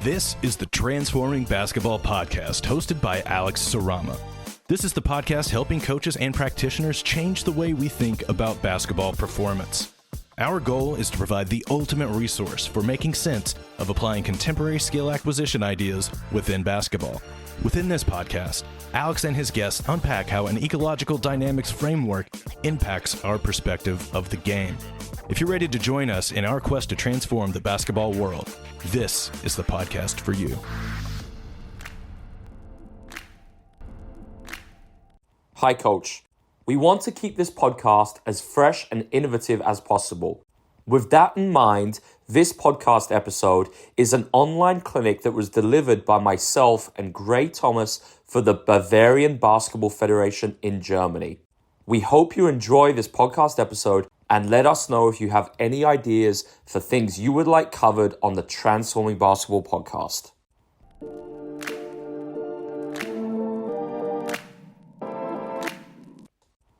This is the Transforming Basketball Podcast, hosted by Alex Sarama. This is the podcast helping coaches and practitioners change the way we think about basketball performance. Our goal is to provide the ultimate resource for making sense of applying contemporary skill acquisition ideas within basketball. Within this podcast, Alex and his guests unpack how an ecological dynamics framework impacts our perspective of the game. If you're ready to join us in our quest to transform the basketball world, this is the podcast for you. Hi, Coach. We want to keep this podcast as fresh and innovative as possible. With that in mind, this podcast episode is an online clinic that was delivered by myself and Gray Thomas for the Bavarian Basketball Federation in Germany. We hope you enjoy this podcast episode and let us know if you have any ideas for things you would like covered on the Transforming Basketball podcast.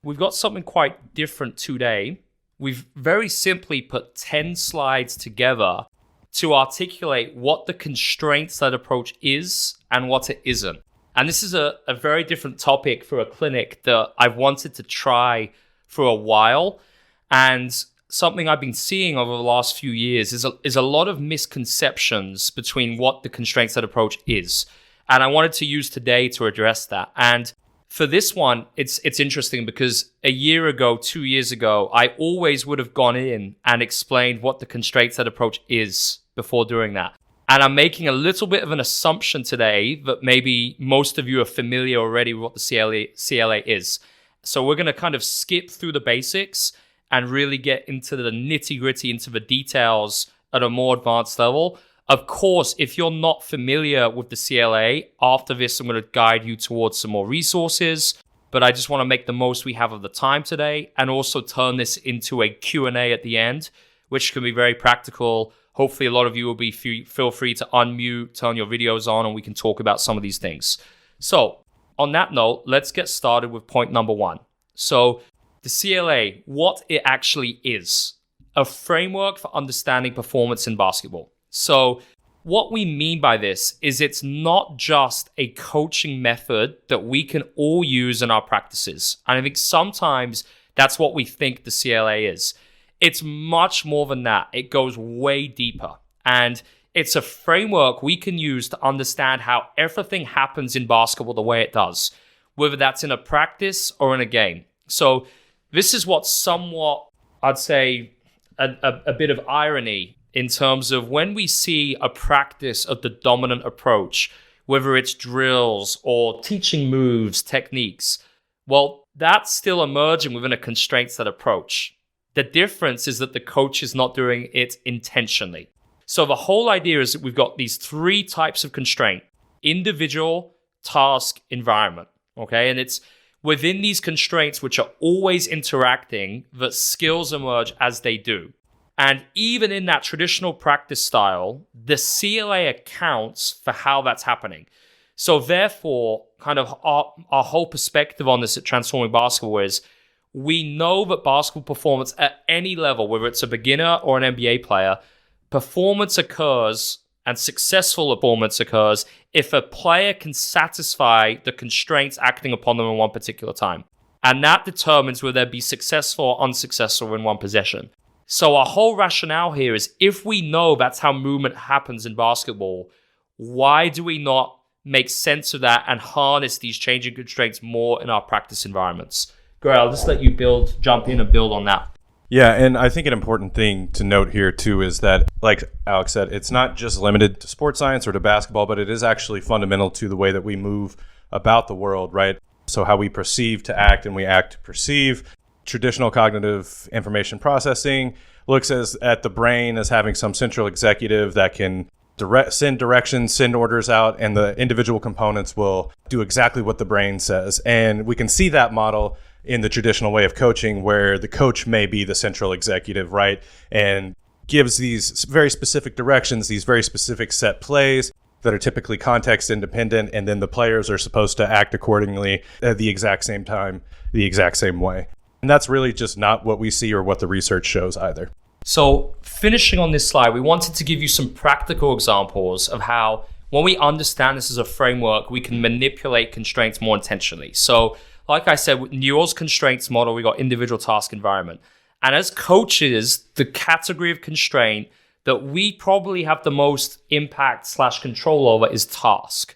We've got something quite different today. We've very simply put 10 slides together to articulate what the constraints-led approach is and what it isn't. And this is a very different topic for a clinic that I've wanted to try for a while. And something I've been seeing over the last few years is a lot of misconceptions between what the constraints-led approach is. And I wanted to use today to address that. And for this one, it's interesting because a year ago, 2 years ago, I always would have gone in and explained what the constraints-led approach is before doing that. And I'm making a little bit of an assumption today that maybe most of you are familiar already with what the CLA is. So we're going to kind of skip through the basics and really get into the nitty-gritty, into the details at a more advanced level. Of course, if you're not familiar with the CLA, after this, I'm going to guide you towards some more resources. But I just want to make the most we have of the time today and also turn this into a Q&A at the end, which can be very practical. Hopefully, a lot of you will be feel free to unmute, turn your videos on, and we can talk about some of these things. So on that note, let's get started with point number one. So the CLA, what it actually is, a framework for understanding performance in basketball. So what we mean by this is it's not just a coaching method that we can all use in our practices. And I think sometimes that's what we think the CLA is. It's much more than that. It goes way deeper. And it's a framework we can use to understand how everything happens in basketball the way it does, whether that's in a practice or in a game. So this is what's somewhat, I'd say, a bit of irony in terms of when we see a practice of the dominant approach, whether it's drills or teaching moves, techniques, well, that's still emerging within a constraints-led approach. The difference is that the coach is not doing it intentionally. So the whole idea is that we've got these three types of constraint: individual, task, environment. Okay, and it's within these constraints, which are always interacting, that skills emerge as they do. And even in that traditional practice style, the CLA accounts for how that's happening. So therefore, kind of our whole perspective on this at Transforming Basketball is we know that basketball performance at any level, whether it's a beginner or an NBA player, performance occurs and successful performance occurs if a player can satisfy the constraints acting upon them in one particular time. And that determines whether they be successful or unsuccessful in one possession. So our whole rationale here is if we know that's how movement happens in basketball, why do we not make sense of that and harness these changing constraints more in our practice environments? Great, I'll just let you jump in and build on that. Yeah, and I think an important thing to note here too is that, like Alex said, it's not just limited to sports science or to basketball, but it is actually fundamental to the way that we move about the world, right? So how we perceive to act and we act to perceive. Traditional cognitive information processing looks at the brain as having some central executive that can send directions, send orders out, and the individual components will do exactly what the brain says. And we can see that model in the traditional way of coaching where the coach may be the central executive, right? And gives these very specific directions, these very specific set plays that are typically context independent, and then the players are supposed to act accordingly at the exact same time, the exact same way. And that's really just not what we see or what the research shows either. So finishing on this slide, we wanted to give you some practical examples of how, when we understand this as a framework, we can manipulate constraints more intentionally. So like I said, with Newell's constraints model, we got individual task environment. And as coaches, the category of constraint that we probably have the most impact / control over is task.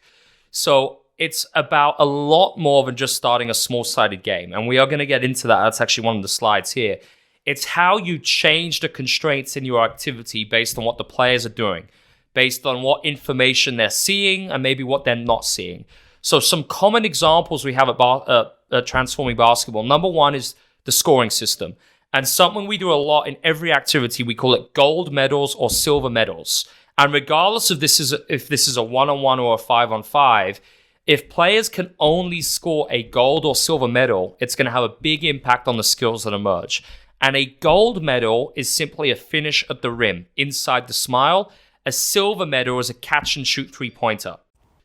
So it's about a lot more than just starting a small-sided game. And we are going to get into that. That's actually one of the slides here. It's how you change the constraints in your activity based on what the players are doing, based on what information they're seeing and maybe what they're not seeing. So some common examples we have at Transforming Basketball. Number one is the scoring system. And something we do a lot in every activity, we call it gold medals or silver medals. And regardless of if this is a one-on-one or a 5-on-5, if players can only score a gold or silver medal, it's going to have a big impact on the skills that emerge. And a gold medal is simply a finish at the rim, inside the smile. A silver medal is a catch and shoot three-pointer.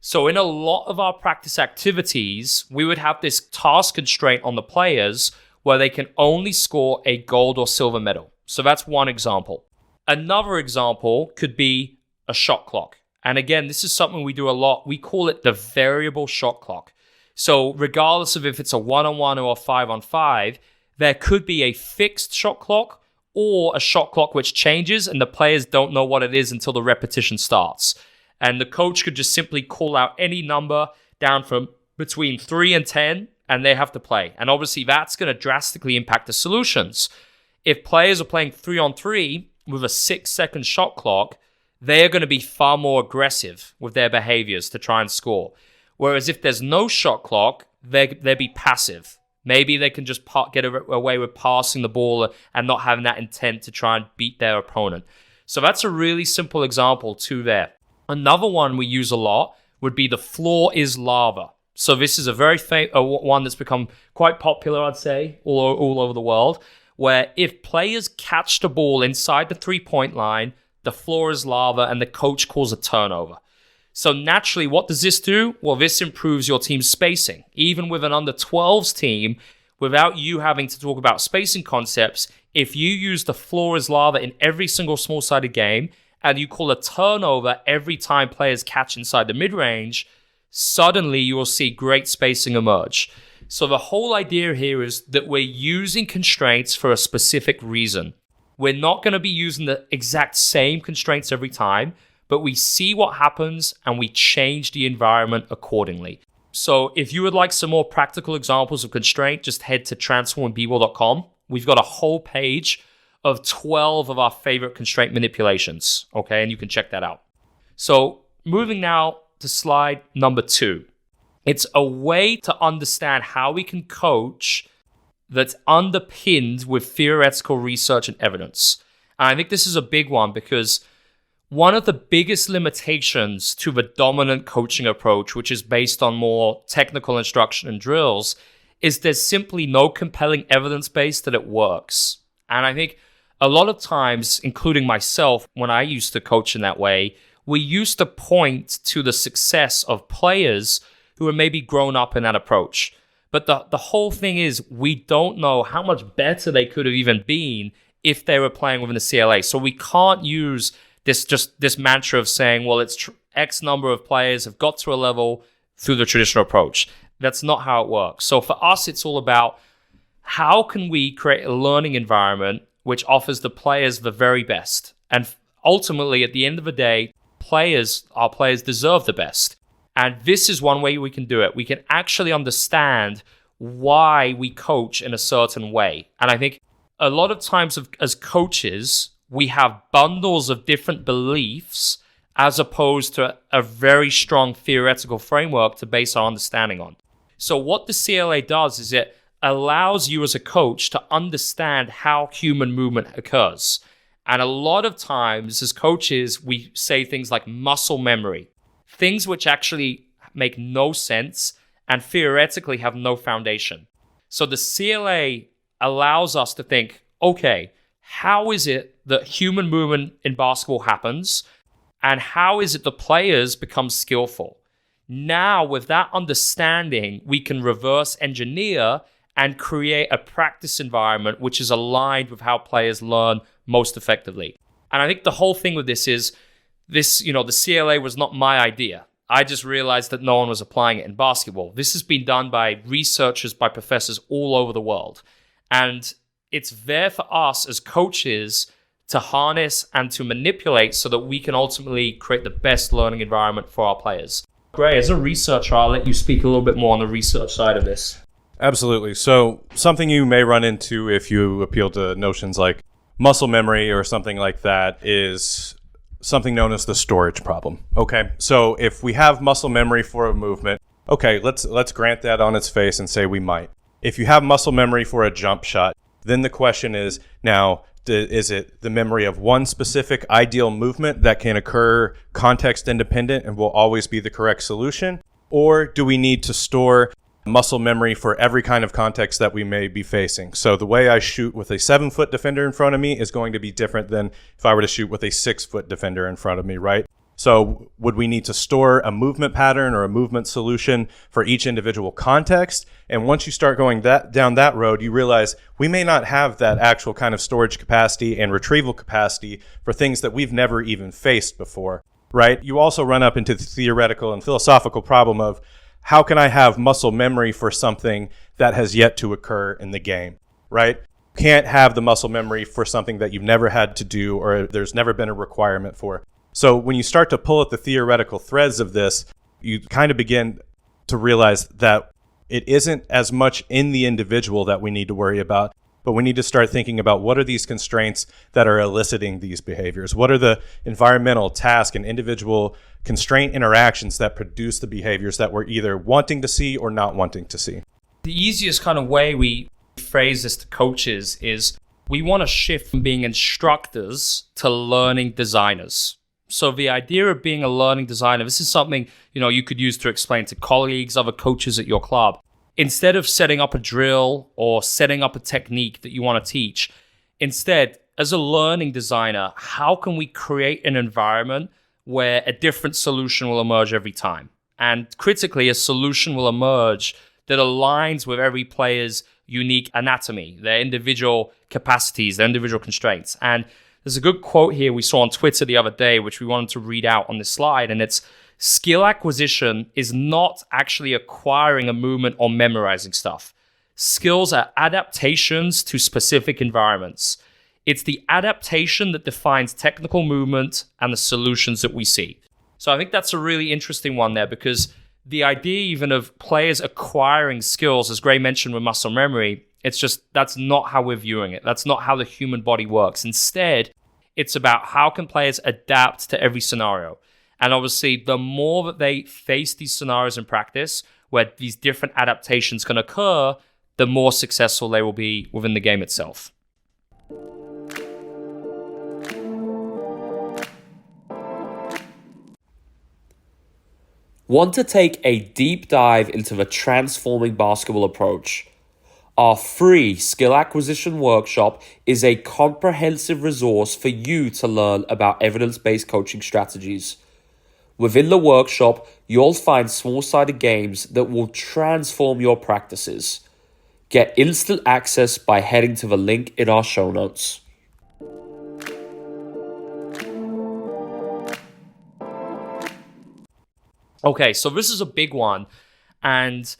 So in a lot of our practice activities, we would have this task constraint on the players where they can only score a gold or silver medal. So that's one example. Another example could be a shot clock. And again, this is something we do a lot. We call it the variable shot clock. So regardless of if it's a one-on-one or a 5-on-5, there could be a fixed shot clock or a shot clock which changes and the players don't know what it is until the repetition starts. And the coach could just simply call out any number down from between 3 and 10 and they have to play. And obviously that's going to drastically impact the solutions. If players are playing 3-on-3 with a 6-second shot clock, they're going to be far more aggressive with their behaviors to try and score. Whereas if there's no shot clock, they'd be passive. Maybe they can just get away with passing the ball and not having that intent to try and beat their opponent. So that's a really simple example too there. Another one we use a lot would be the floor is lava. So this is a very one that's become quite popular, I'd say, all over the world, where if players catch the ball inside the three-point line, the floor is lava and the coach calls a turnover. So naturally, what does this do? Well, this improves your team's spacing. Even with an under-12s team, without you having to talk about spacing concepts, if you use the floor is lava in every single small-sided game, and you call a turnover every time players catch inside the mid-range, suddenly you will see great spacing emerge. So the whole idea here is that we're using constraints for a specific reason. We're not going to be using the exact same constraints every time, but we see what happens and we change the environment accordingly. So if you would like some more practical examples of constraint, just head to transformingbball.com. We've got a whole page of 12 of our favorite constraint manipulations, okay? And you can check that out. So moving now to slide number 2. It's a way to understand how we can coach that's underpinned with theoretical research and evidence. And I think this is a big one because one of the biggest limitations to the dominant coaching approach, which is based on more technical instruction and drills, is there's simply no compelling evidence base that it works. And I think a lot of times, including myself, when I used to coach in that way, we used to point to the success of players who are maybe grown up in that approach. But the whole thing is we don't know how much better they could have even been if they were playing within the CLA. So we can't use this mantra of saying, well, it's X number of players have got to a level through the traditional approach. That's not how it works. So for us, it's all about how can we create a learning environment which offers the players the very best. And ultimately, at the end of the day, our players deserve the best. And this is one way we can do it. We can actually understand why we coach in a certain way. And I think a lot of times as coaches, we have bundles of different beliefs as opposed to a very strong theoretical framework to base our understanding on. So what the CLA does is it allows you as a coach to understand how human movement occurs. And a lot of times as coaches, we say things like muscle memory, things which actually make no sense and theoretically have no foundation. So the CLA allows us to think, okay, how is it that human movement in basketball happens? And how is it the players become skillful? Now, with that understanding, we can reverse engineer and create a practice environment which is aligned with how players learn most effectively. And I think the whole thing with this is this, the CLA was not my idea. I just realized that no one was applying it in basketball. This has been done by researchers, by professors all over the world. And it's there for us as coaches to harness and to manipulate so that we can ultimately create the best learning environment for our players. Gray, as a researcher, I'll let you speak a little bit more on the research side of this. Absolutely. So something you may run into if you appeal to notions like muscle memory or something like that is something known as the storage problem. Okay, so if we have muscle memory for a movement, okay, let's grant that on its face and say we might. If you have muscle memory for a jump shot, then the question is now, is it the memory of one specific ideal movement that can occur context independent and will always be the correct solution? Or do we need to store muscle memory for every kind of context that we may be facing? So the way I shoot with a 7-foot defender in front of me is going to be different than if I were to shoot with a 6-foot defender in front of me, right? So would we need to store a movement pattern or a movement solution for each individual context? And once you start going down that road, you realize we may not have that actual kind of storage capacity and retrieval capacity for things that we've never even faced before, right? You also run up into the theoretical and philosophical problem of how can I have muscle memory for something that has yet to occur in the game, right? You can't have the muscle memory for something that you've never had to do or there's never been a requirement for. So when you start to pull at the theoretical threads of this, you kind of begin to realize that it isn't as much in the individual that we need to worry about, but we need to start thinking about what are these constraints that are eliciting these behaviors? What are the environmental, task, and individual constraint interactions that produce the behaviors that we're either wanting to see or not wanting to see? The easiest kind of way we phrase this to coaches is we want to shift from being instructors to learning designers. So the idea of being a learning designer, this is something, you could use to explain to colleagues, other coaches at your club. Instead of setting up a drill or setting up a technique that you want to teach, instead, as a learning designer, how can we create an environment where a different solution will emerge every time? And critically, a solution will emerge that aligns with every player's unique anatomy, their individual capacities, their individual constraints. And there's a good quote here we saw on Twitter the other day, which we wanted to read out on this slide, and it's, skill acquisition is not actually acquiring a movement or memorizing stuff. Skills are adaptations to specific environments. It's the adaptation that defines technical movement and the solutions that we see. So I think that's a really interesting one there, because the idea even of players acquiring skills, as Gray mentioned with muscle memory, it's just, that's not how we're viewing it. That's not how the human body works. Instead, it's about how can players adapt to every scenario. And obviously, the more that they face these scenarios in practice, where these different adaptations can occur, the more successful they will be within the game itself. Want to take a deep dive into the transforming basketball approach? Our free skill acquisition workshop is a comprehensive resource for you to learn about evidence-based coaching strategies. Within the workshop, you'll find small-sided games that will transform your practices. Get instant access by heading to the link in our show notes. Okay, so this is a big one. And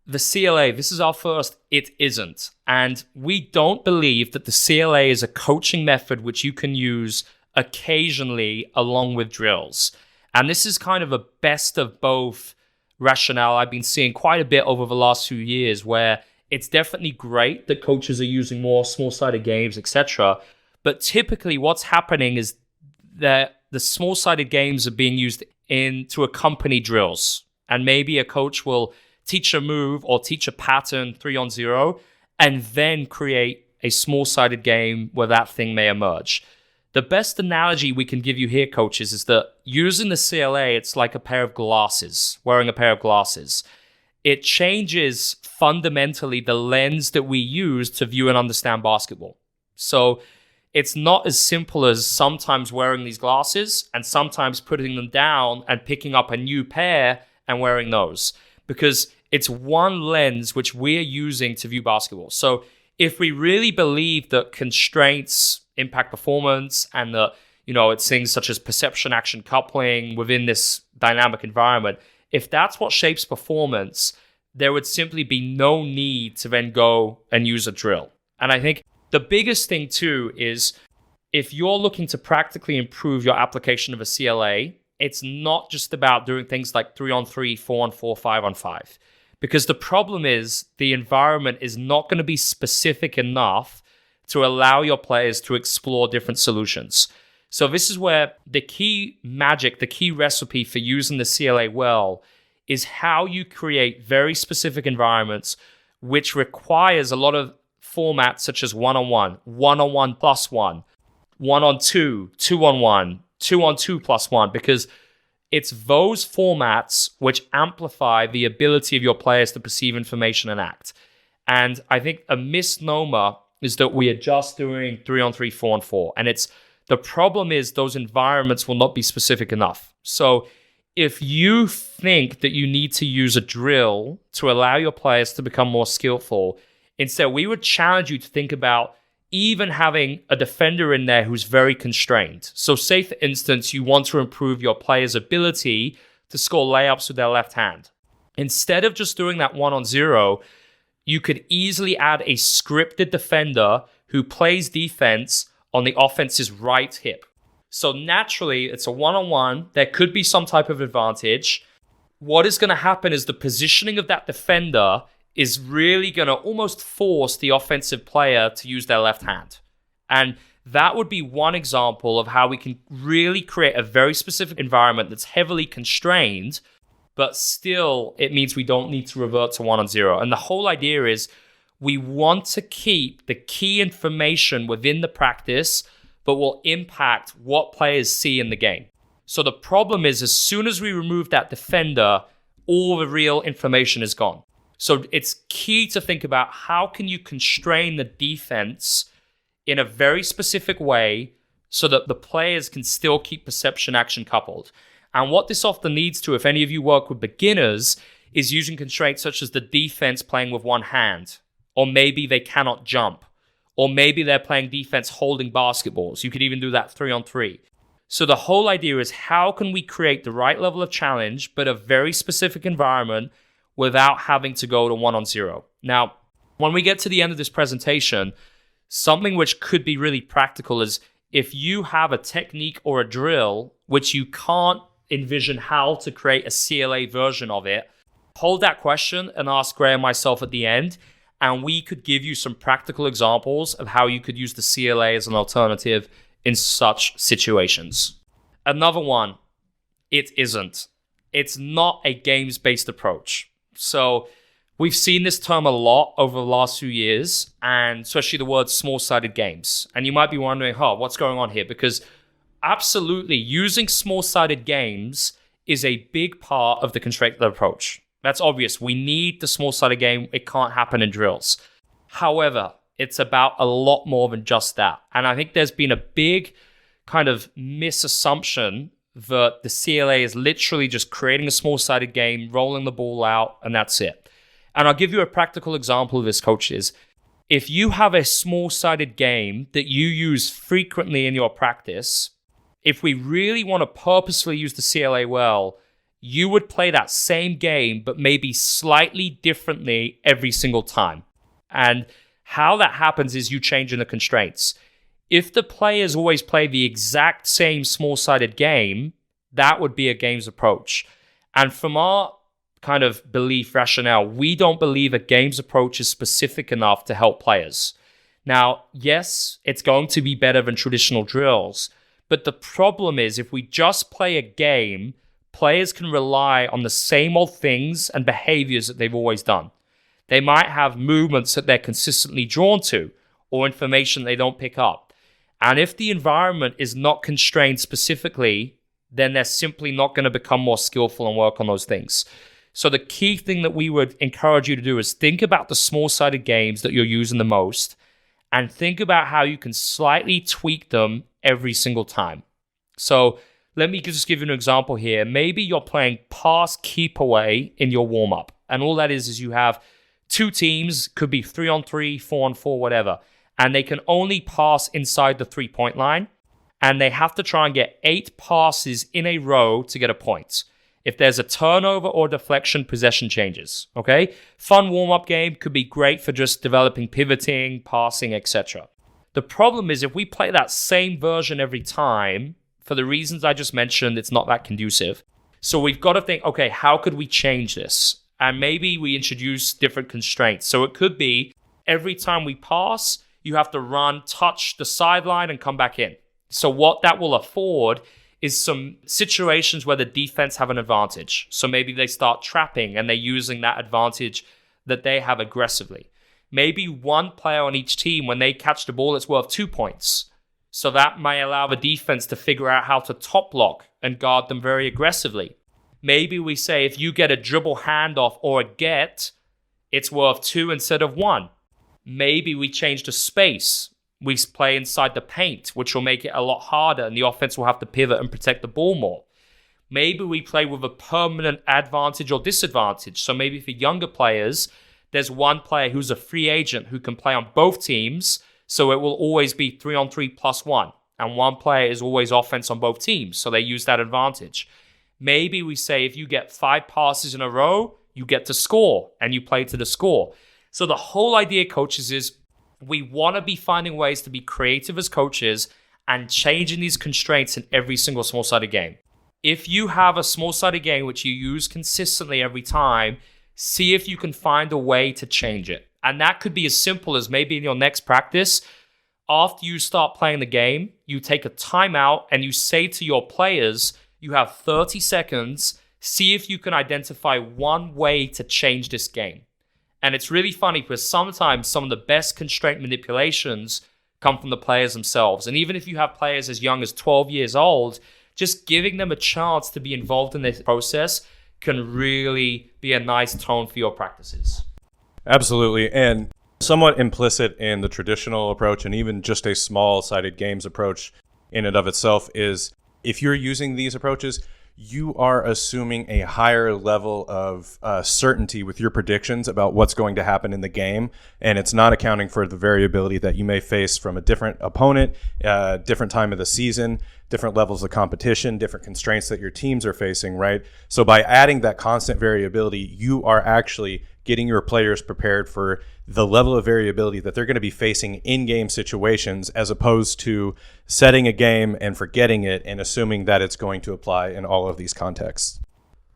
the CLA, this is our first It Isn't. And we don't believe that the CLA is a coaching method which you can use occasionally along with drills. And this is kind of a best of both rationale I've been seeing quite a bit over the last few years, where it's definitely great that coaches are using more small-sided games, etc. But typically what's happening is that the small-sided games are being used to accompany drills. And maybe a coach will teach a move or teach a pattern 3-on-0 and then create a small-sided game where that thing may emerge. The best analogy we can give you here, coaches, is that using the CLA, it's like a pair of glasses, wearing a pair of glasses. It changes fundamentally the lens that we use to view and understand basketball. So it's not as simple as sometimes wearing these glasses and sometimes putting them down and picking up a new pair and wearing those. Because It's one lens which we're using to view basketball. So if we really believe that constraints impact performance and that, it's things such as perception action coupling within this dynamic environment, if that's what shapes performance, there would simply be no need to then go and use a drill. And I think the biggest thing too is if you're looking to practically improve your application of a CLA, it's not just about doing things like 3-on-3, 4-on-4, 5-on-5. Because the problem is the environment is not going to be specific enough to allow your players to explore different solutions. So this is where the key magic, the key recipe for using the CLA well is how you create very specific environments, which requires a lot of formats such as 1-on-1, 1-on-1 plus 1, 1-on-2, 2-on-1, 2-on-2 plus 1, because it's those formats which amplify the ability of your players to perceive information and act. And I think a misnomer is that we are just doing 3-on-3, 4-on-4. And the problem is those environments will not be specific enough. So if you think that you need to use a drill to allow your players to become more skillful, instead we would challenge you to think about even having a defender in there who's very constrained. So say, for instance, you want to improve your player's ability to score layups with their left hand. Instead of just doing that 1-on-0, you could easily add a scripted defender who plays defense on the offense's right hip. So naturally, it's a 1-on-1. There could be some type of advantage. What is going to happen is the positioning of that defender is really going to almost force the offensive player to use their left hand. And that would be one example of how we can really create a very specific environment that's heavily constrained, but still it means we don't need to revert to 1-on-0. And the whole idea is we want to keep the key information within the practice, but will impact what players see in the game. So the problem is as soon as we remove that defender, all the real information is gone. So it's key to think about how can you constrain the defense in a very specific way so that the players can still keep perception action coupled. And what this often leads to, if any of you work with beginners, is using constraints such as the defense playing with one hand, or maybe they cannot jump, or maybe they're playing defense holding basketballs. You could even do that 3-on-3. So the whole idea is how can we create the right level of challenge, but a very specific environment without having to go to 1-on-0. Now, when we get to the end of this presentation, something which could be really practical is if you have a technique or a drill which you can't envision how to create a CLA version of it, hold that question and ask Gray and myself at the end, and we could give you some practical examples of how you could use the CLA as an alternative in such situations. Another one, it isn't. It's not a games-based approach. So we've seen this term a lot over the last few years, and especially the word small-sided games. And you might be wondering, what's going on here? Because absolutely, using small-sided games is a big part of the constraint approach. That's obvious. We need the small-sided game. It can't happen in drills. However, it's about a lot more than just that. And I think there's been a big kind of misassumption that the CLA is literally just creating a small-sided game, rolling the ball out, and that's it. And I'll give you a practical example of this, coaches. If you have a small-sided game that you use frequently in your practice, if we really want to purposefully use the CLA well, you would play that same game, but maybe slightly differently every single time. And how that happens is you change in the constraints. If the players always play the exact same small-sided game, that would be a games approach. And from our kind of belief rationale, we don't believe a games approach is specific enough to help players. Now, yes, it's going to be better than traditional drills, but the problem is if we just play a game, players can rely on the same old things and behaviors that they've always done. They might have movements that they're consistently drawn to or information they don't pick up. And if the environment is not constrained specifically, then they're simply not going to become more skillful and work on those things. So the key thing that we would encourage you to do is think about the small-sided games that you're using the most and think about how you can slightly tweak them every single time. So let me just give you an example here. Maybe you're playing pass keep away in your warm-up. And all that is you have two teams, could be 3-on-3, 4-on-4, whatever. And they can only pass inside the 3-point line. And they have to try and get 8 passes in a row to get a point. If there's a turnover or deflection, possession changes. Okay? Fun warm-up game, could be great for just developing pivoting, passing, etc. The problem is if we play that same version every time, for the reasons I just mentioned, it's not that conducive. So we've got to think, okay, how could we change this? And maybe we introduce different constraints. So it could be every time we pass, you have to run, touch the sideline, and come back in. So what that will afford is some situations where the defense have an advantage. So maybe they start trapping and they're using that advantage that they have aggressively. Maybe one player on each team, when they catch the ball, it's worth 2 points. So that may allow the defense to figure out how to top block and guard them very aggressively. Maybe we say if you get a dribble handoff or a get, it's worth 2 instead of 1. Maybe we change the space. We play inside the paint, which will make it a lot harder and the offense will have to pivot and protect the ball more. Maybe we play with a permanent advantage or disadvantage. So maybe for younger players, there's one player who's a free agent who can play on both teams. So it will always be 3-on-3 plus 1. And one player is always offense on both teams. So they use that advantage. Maybe we say if you get 5 passes in a row, you get to score and you play to the score. So the whole idea, coaches, is we want to be finding ways to be creative as coaches and changing these constraints in every single small-sided game. If you have a small-sided game which you use consistently every time, see if you can find a way to change it. And that could be as simple as maybe in your next practice, after you start playing the game, you take a timeout and you say to your players, you have 30 seconds, see if you can identify one way to change this game. And it's really funny because sometimes some of the best constraint manipulations come from the players themselves. And even if you have players as young as 12 years old, just giving them a chance to be involved in this process can really be a nice tone for your practices. Absolutely. And somewhat implicit in the traditional approach and even just a small-sided games approach in and of itself is if you're using these approaches, you are assuming a higher level of certainty with your predictions about what's going to happen in the game. And it's not accounting for the variability that you may face from a different opponent, different time of the season, different levels of competition, different constraints that your teams are facing, right? So by adding that constant variability, you are actually getting your players prepared for the level of variability that they're going to be facing in game situations, as opposed to setting a game and forgetting it and assuming that it's going to apply in all of these contexts.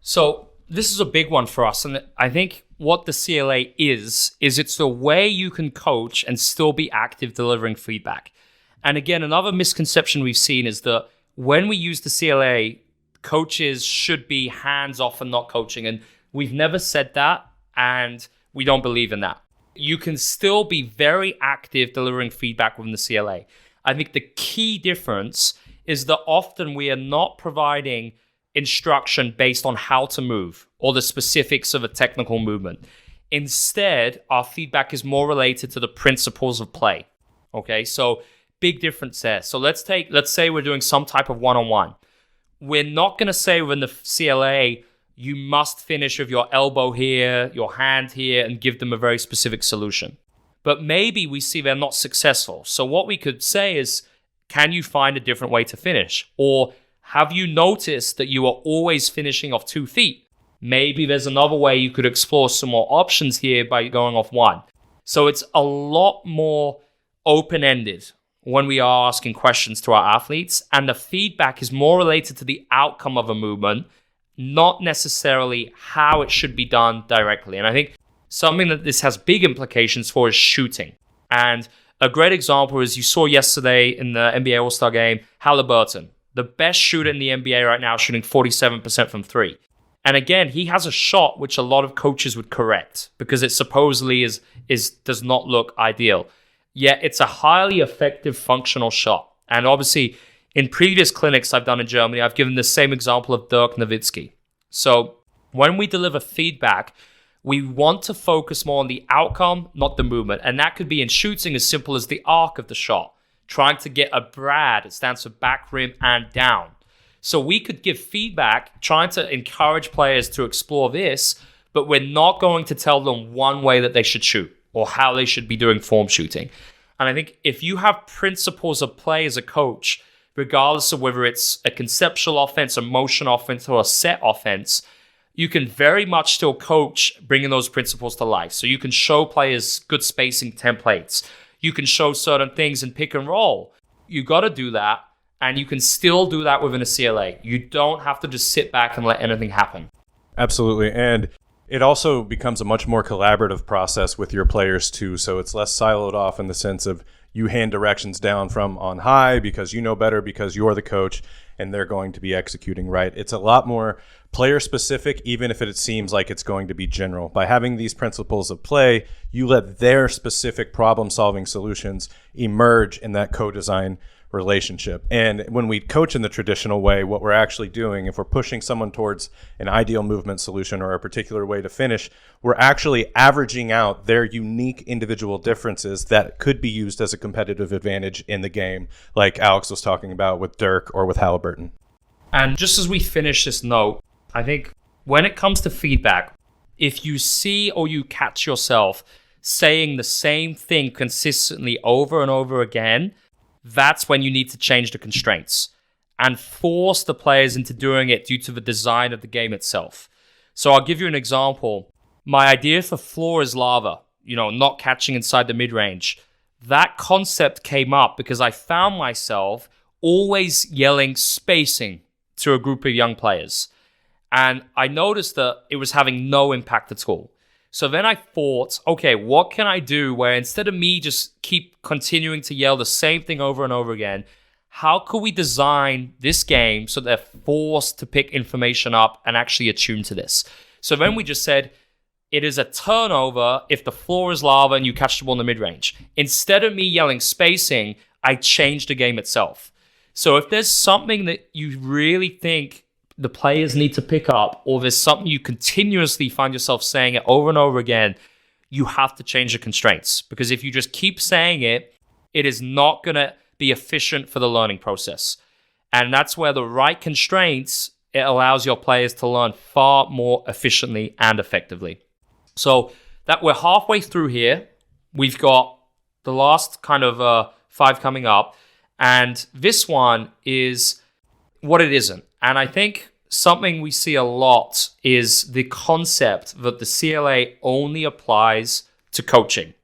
So this is a big one for us. And I think what the CLA is it's the way you can coach and still be active delivering feedback. And again, another misconception we've seen is that when we use the CLA, coaches should be hands-off and not coaching. And we've never said that, and we don't believe in that. You can still be very active delivering feedback within the CLA. I think the key difference is that often we are not providing instruction based on how to move or the specifics of a technical movement. Instead, our feedback is more related to the principles of play. Okay, so big difference there. So let's say we're doing some type of one-on-one. We're not going to say within the CLA, you must finish with your elbow here, your hand here, and give them a very specific solution. But maybe we see they're not successful. So what we could say is, can you find a different way to finish? Or have you noticed that you are always finishing off 2 feet? Maybe there's another way you could explore some more options here by going off 1. So it's a lot more open-ended when we are asking questions to our athletes, and the feedback is more related to the outcome of a movement, not necessarily how it should be done directly. And I think something that this has big implications for is shooting. And a great example is you saw yesterday in the NBA All-Star game, Halliburton, the best shooter in the NBA right now, shooting 47% from 3. And again, he has a shot which a lot of coaches would correct because it supposedly does not look ideal. Yet it's a highly effective functional shot. And obviously, in previous clinics I've done in Germany, I've given the same example of Dirk Nowitzki. So when we deliver feedback, we want to focus more on the outcome, not the movement. And that could be in shooting as simple as the arc of the shot, trying to get a BRAD, it stands for back, rim, and down. So we could give feedback, trying to encourage players to explore this, but we're not going to tell them one way that they should shoot or how they should be doing form shooting. And I think if you have principles of play as a coach, regardless of whether it's a conceptual offense, a motion offense, or a set offense, you can very much still coach bringing those principles to life. So you can show players good spacing templates. You can show certain things in pick and roll. You got to do that, and you can still do that within a CLA. You don't have to just sit back and let anything happen. Absolutely. And it also becomes a much more collaborative process with your players too. So it's less siloed off in the sense of you hand directions down from on high because you know better because you're the coach and they're going to be executing right. It's a lot more player specific, even if it seems like it's going to be general. By having these principles of play, you let their specific problem solving solutions emerge in that co-design relationship. And when we coach in the traditional way, what we're actually doing, if we're pushing someone towards an ideal movement solution or a particular way to finish, we're actually averaging out their unique individual differences that could be used as a competitive advantage in the game, like Alex was talking about with Dirk or with Halliburton. And just as we finish this note, I think when it comes to feedback, if you see or you catch yourself saying the same thing consistently over and over again, that's when you need to change the constraints and force the players into doing it due to the design of the game itself. So I'll give you an example. My idea for floor is lava, not catching inside the mid-range. That concept came up because I found myself always yelling spacing to a group of young players. And I noticed that it was having no impact at all. So then I thought, okay, what can I do where instead of me just keep continuing to yell the same thing over and over again, how could we design this game so they're forced to pick information up and actually attune to this? So then we just said, it is a turnover if the floor is lava and you catch the ball in the mid-range. Instead of me yelling spacing, I changed the game itself. So if there's something that you really think the players need to pick up, or there's something you continuously find yourself saying it over and over again, you have to change the constraints. Because if you just keep saying it, it is not going to be efficient for the learning process. And that's where the right constraints, it allows your players to learn far more efficiently and effectively. So that we're halfway through here. We've got the last kind of 5 coming up. And this one is what it isn't. And I think something we see a lot is the concept that the CLA only applies to coaching.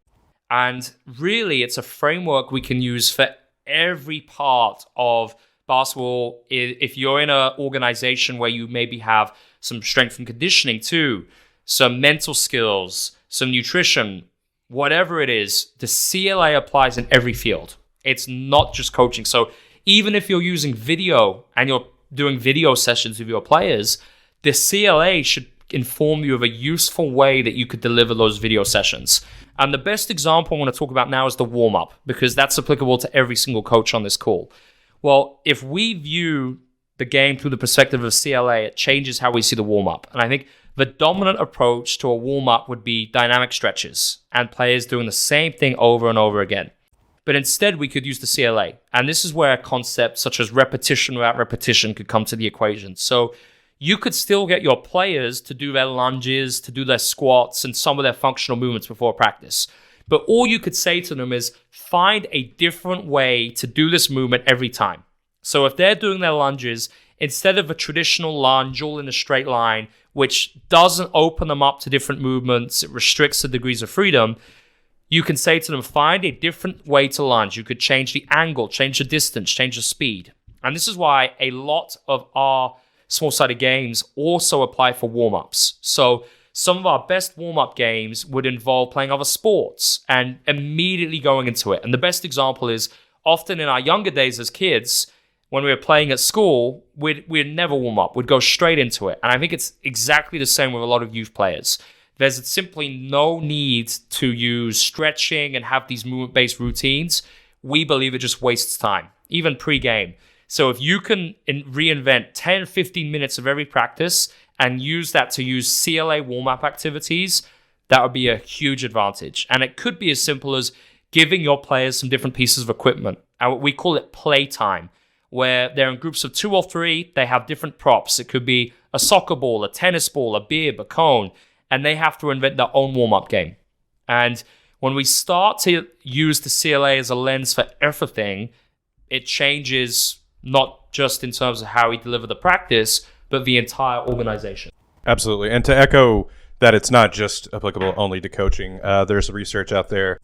And really, it's a framework we can use for every part of basketball. If you're in an organization where you maybe have some strength and conditioning too, some mental skills, some nutrition, whatever it is, the CLA applies in every field. It's not just coaching. So even if you're using video and you're doing video sessions with your players, the CLA should inform you of a useful way that you could deliver those video sessions. And the best example I want to talk about now is the warm-up, because that's applicable to every single coach on this call. Well, if we view the game through the perspective of CLA, it changes how we see the warm-up. And I think the dominant approach to a warm-up would be dynamic stretches and players doing the same thing over and over again. But instead, we could use the CLA. And this is where concepts such as repetition without repetition could come to the equation. So you could still get your players to do their lunges, to do their squats, and some of their functional movements before practice. But all you could say to them is find a different way to do this movement every time. So if they're doing their lunges, instead of a traditional lunge all in a straight line, which doesn't open them up to different movements, it restricts the degrees of freedom, you can say to them, find a different way to lunge. You could change the angle, change the distance, change the speed. And this is why a lot of our small-sided games also apply for warm-ups. So some of our best warm-up games would involve playing other sports and immediately going into it. And the best example is often in our younger days as kids, when we were playing at school, we'd never warm up. We'd go straight into it. And I think it's exactly the same with a lot of youth players. There's simply no need to use stretching and have these movement-based routines. We believe it just wastes time, even pre-game. So if you can reinvent 10, 15 minutes of every practice and use that to use CLA warm-up activities, that would be a huge advantage. And it could be as simple as giving your players some different pieces of equipment. And we call it playtime. where they're in groups of 2 or 3. They have different props. It could be a soccer ball, a tennis ball, a bib, a cone, and they have to invent their own warm-up game. And when we start to use the CLA as a lens for everything, it changes not just in terms of how we deliver the practice, but the entire organization. Absolutely. And to echo that it's not just applicable only to coaching, there's research out there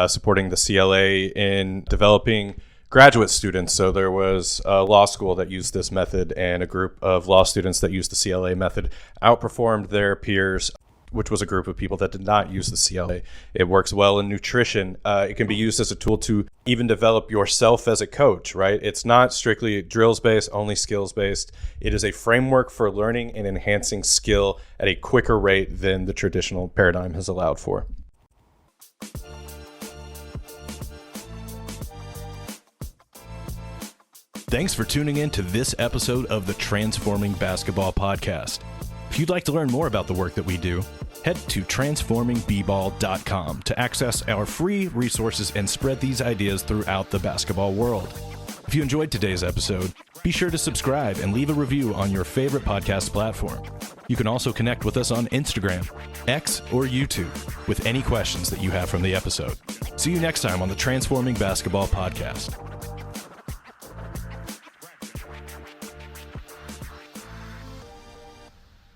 supporting the CLA in developing graduate students. So there was a law school that used this method, and a group of law students that used the CLA method outperformed their peers, which was a group of people that did not use the CLA. It works well in nutrition. It can be used as a tool to even develop yourself as a coach, right? It's not strictly drills-based, only skills-based. It is a framework for learning and enhancing skill at a quicker rate than the traditional paradigm has allowed for. Thanks for tuning in to this episode of the Transforming Basketball Podcast. If you'd like to learn more about the work that we do, head to transformingbball.com to access our free resources and spread these ideas throughout the basketball world. If you enjoyed today's episode, be sure to subscribe and leave a review on your favorite podcast platform. You can also connect with us on Instagram, X, or YouTube with any questions that you have from the episode. See you next time on the Transforming Basketball Podcast.